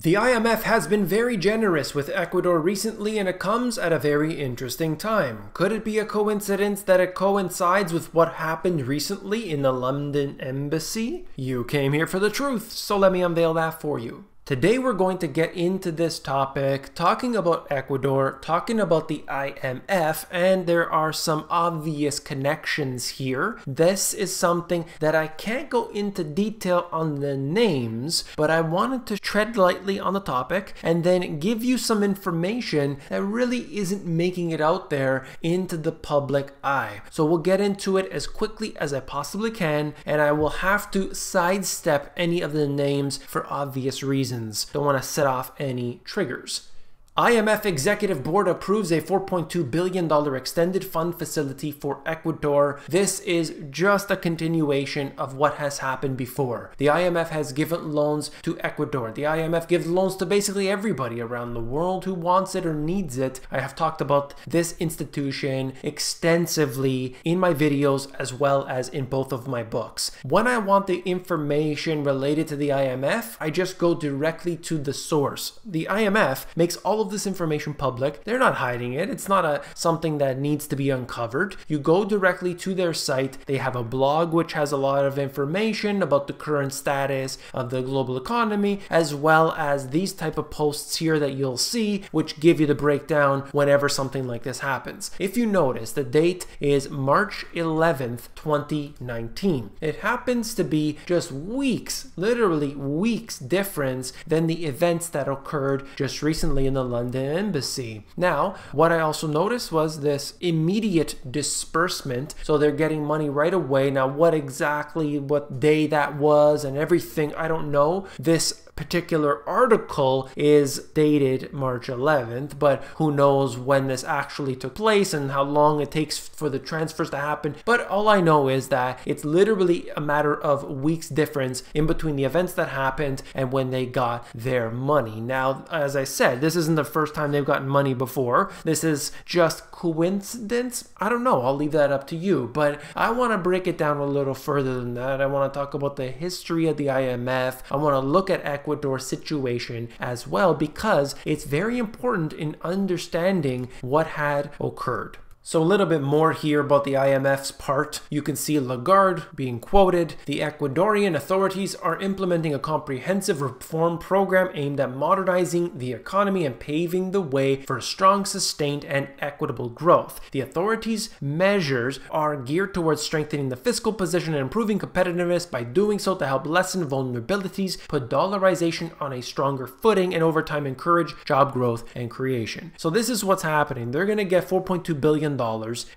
The IMF has been very generous with Ecuador recently, and it comes at a very interesting time. Could it be a coincidence that it coincides with what happened recently in the London embassy? You came here for the truth, so let me unveil that for you. Today we're going to get into this topic, talking about Ecuador, talking about the IMF, and there are some obvious connections here. This is something that I can't go into detail on the names, but I wanted to tread lightly on the topic and then give you some information that really isn't making it out there into the public eye. So we'll get into it as quickly as I possibly can, and I will have to sidestep any of the names for obvious reasons. Don't want to set off any triggers. IMF Executive Board approves a $4.2 billion extended fund facility for Ecuador. This is just a continuation of what has happened before. The IMF has given loans to Ecuador. The IMF gives loans to basically everybody around the world who wants it or needs it. I have talked about this institution extensively in my videos as well as in both of my books. When I want the information related to the IMF, I just go directly to the source. The IMF makes all of this information public. They're not hiding it. It's not something that needs to be uncovered. You go directly to their site. They have a blog which has a lot of information about the current status of the global economy, as well as these type of posts here that you'll see, which give you the breakdown whenever something like this happens. If you notice, the date is March 11th, 2019. It happens to be just weeks, literally weeks difference than the events that occurred just recently in the London embassy. Now, what I also noticed was this immediate disbursement. So they're getting money right away. Now, what day that was and everything, I don't know. This particular article is dated March 11th, but who knows when this actually took place and how long it takes for the transfers to happen. But all I know is that it's literally a matter of weeks difference in between the events that happened and when they got their money. Now, as I said, this isn't the first time they've gotten money before. This is just coincidence. I don't know. I'll leave that up to you, but I want to break it down a little further than that. I want to talk about the history of the IMF. I want to look at Ecuador situation as well, because it's very important in understanding what had occurred. So a little bit more here about the IMF's part. You can see Lagarde being quoted. The Ecuadorian authorities are implementing a comprehensive reform program aimed at modernizing the economy and paving the way for strong, sustained, and equitable growth. The authorities' measures are geared towards strengthening the fiscal position and improving competitiveness by doing so to help lessen vulnerabilities, put dollarization on a stronger footing, and over time encourage job growth and creation. So this is what's happening. They're going to get $4.2 billion.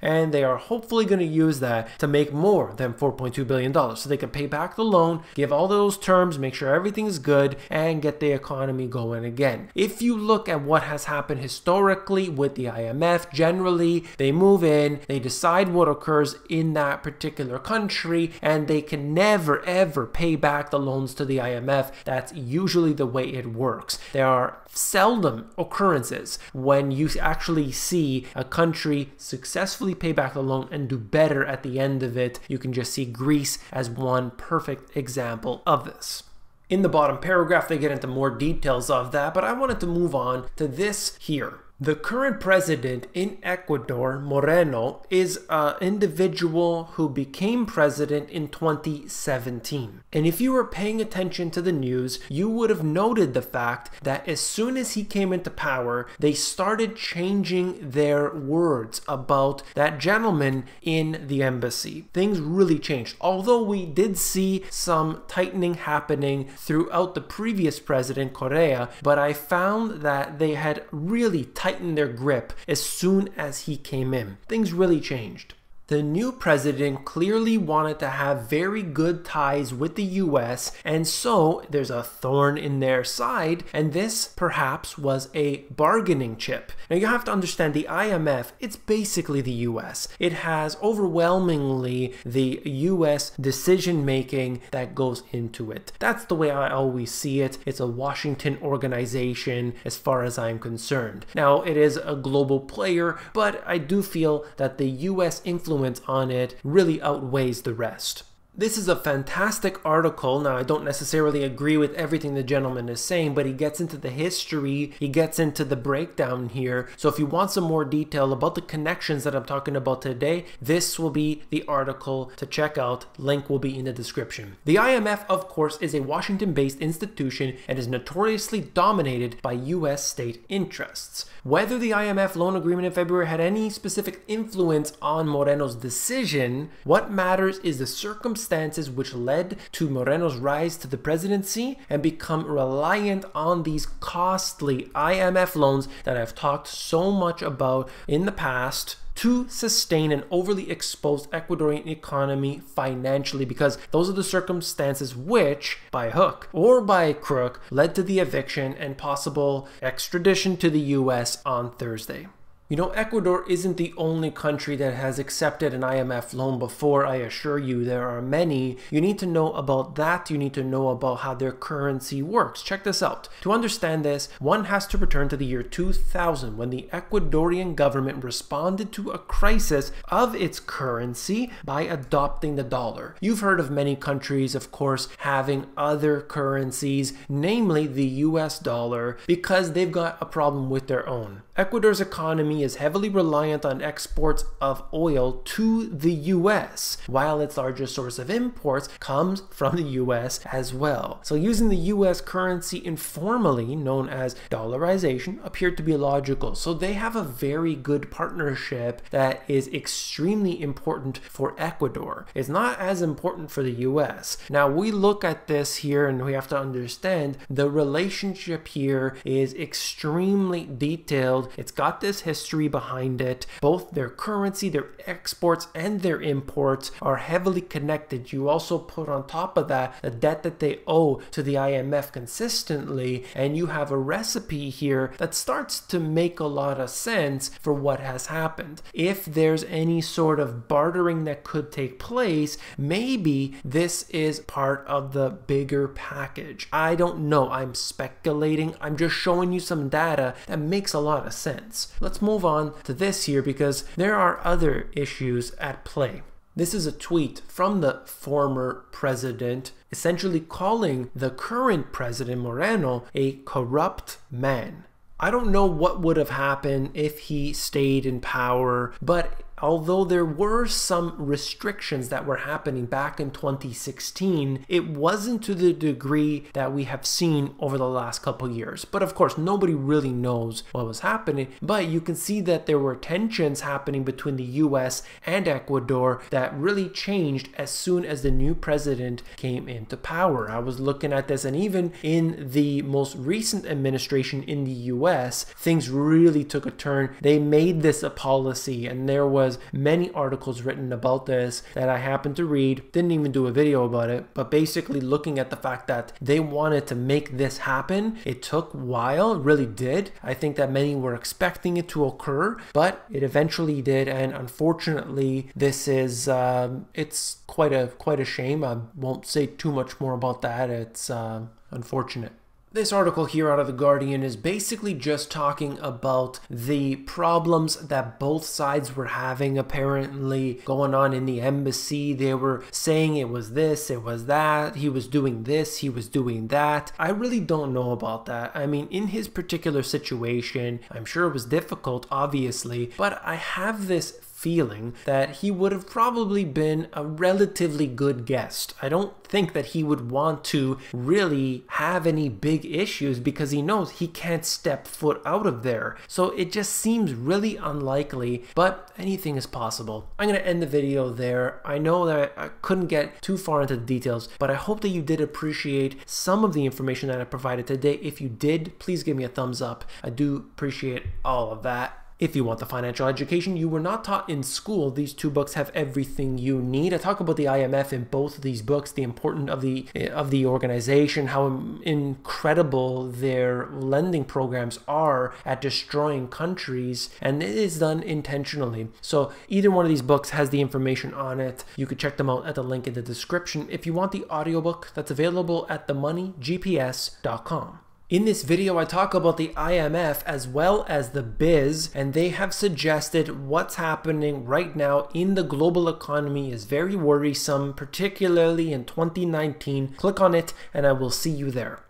And they are hopefully going to use that to make more than $4.2 billion so they can pay back the loan, give all those terms, make sure everything is good, and get the economy going again. If you look at what has happened historically with the IMF, generally they move in, they decide what occurs in that particular country, and they can never ever pay back the loans to the IMF. That's usually the way it works. There are seldom occurrences when you actually see a country successfully pay back the loan and do better at the end of it. You can just see Greece as one perfect example of this. In the bottom paragraph, they get into more details of that, but I wanted to move on to this here. The current president in Ecuador, Moreno, is an individual who became president in 2017. And if you were paying attention to the news, you would have noted the fact that as soon as he came into power, they started changing their words about that gentleman in the embassy. Things really changed. Although we did see some tightening happening throughout the previous president, Correa, but I found that they had really tightened their grip as soon as he came in. Things really changed. The new president clearly wanted to have very good ties with the US, and so there's a thorn in their side, and this perhaps was a bargaining chip. Now you have to understand the IMF, it's basically the US. It has overwhelmingly the US decision making that goes into it. That's the way I always see it. It's a Washington organization as far as I'm concerned. Now it is a global player, but I do feel that the US influence on it really outweighs the rest. This is a fantastic article. Now, I don't necessarily agree with everything the gentleman is saying, but he gets into the history, he gets into the breakdown here. So if you want some more detail about the connections that I'm talking about today, this will be the article to check out. Link will be in the description. The IMF, of course, is a Washington-based institution and is notoriously dominated by U.S. state interests. Whether the IMF loan agreement in February had any specific influence on Moreno's decision, what matters is the circumstances which led to Moreno's rise to the presidency and become reliant on these costly IMF loans that I've talked so much about in the past to sustain an overly exposed Ecuadorian economy financially, because those are the circumstances which, by hook or by crook, led to the eviction and possible extradition to the US on Thursday. You know, Ecuador isn't the only country that has accepted an IMF loan before, I assure you. There are many. You need to know about that. You need to know about how their currency works. Check this out. To understand this, one has to return to the year 2000, when the Ecuadorian government responded to a crisis of its currency by adopting the dollar. You've heard of many countries, of course, having other currencies, namely the US dollar, because they've got a problem with their own. Ecuador's economy is heavily reliant on exports of oil to the US, while its largest source of imports comes from the US as well. So using the US currency informally, known as dollarization, appeared to be logical. So they have a very good partnership that is extremely important for Ecuador. It's not as important for the US. Now we look at this here and we have to understand the relationship here is extremely detailed. It's got this history behind it. Both their currency, their exports, and their imports are heavily connected. You also put on top of that the debt that they owe to the IMF consistently, and you have a recipe here that starts to make a lot of sense for what has happened. If there's any sort of bartering that could take place, maybe this is part of the bigger package. I don't know. I'm speculating. I'm just showing you some data that makes a lot of sense. Let's move on to this here because there are other issues at play. This is a tweet from the former president, essentially calling the current president Moreno a corrupt man. I don't know what would have happened if he stayed in power, but although there were some restrictions that were happening back in 2016, it wasn't to the degree that we have seen over the last couple years. But of course, nobody really knows what was happening. But you can see that there were tensions happening between the US and Ecuador that really changed as soon as the new president came into power. I was looking at this, and even in the most recent administration in the US, things really took a turn. They made this a policy, and there was many articles written about this that I happened to read. Didn't even do a video about it, but basically looking at the fact that they wanted to make this happen. It took a while, it really did. I think that many were expecting it to occur, but it eventually did, and unfortunately this is it's quite a shame. I won't say too much more about that. It's unfortunate. This article here out of The Guardian is basically just talking about the problems that both sides were having apparently going on in the embassy. They were saying it was this, it was that, he was doing this, he was doing that. I really don't know about that. I mean, in his particular situation, I'm sure it was difficult, obviously, but I have this feeling that he would have probably been a relatively good guest. I don't think that he would want to really have any big issues because he knows he can't step foot out of there. So it just seems really unlikely, but anything is possible. I'm going to end the video there. I know that I couldn't get too far into the details, but I hope that you did appreciate some of the information that I provided today. If you did, please give me a thumbs up. I do appreciate all of that. If you want the financial education you were not taught in school, these two books have everything you need. I talk about the IMF in both of these books, the importance of the organization, how incredible their lending programs are at destroying countries, and it is done intentionally. So either one of these books has the information on it. You could check them out at the link in the description. If you want the audiobook, that's available at themoneygps.com. In this video, I talk about the IMF as well as the BIS, and they have suggested what's happening right now in the global economy is very worrisome, particularly in 2019. Click on it and I will see you there.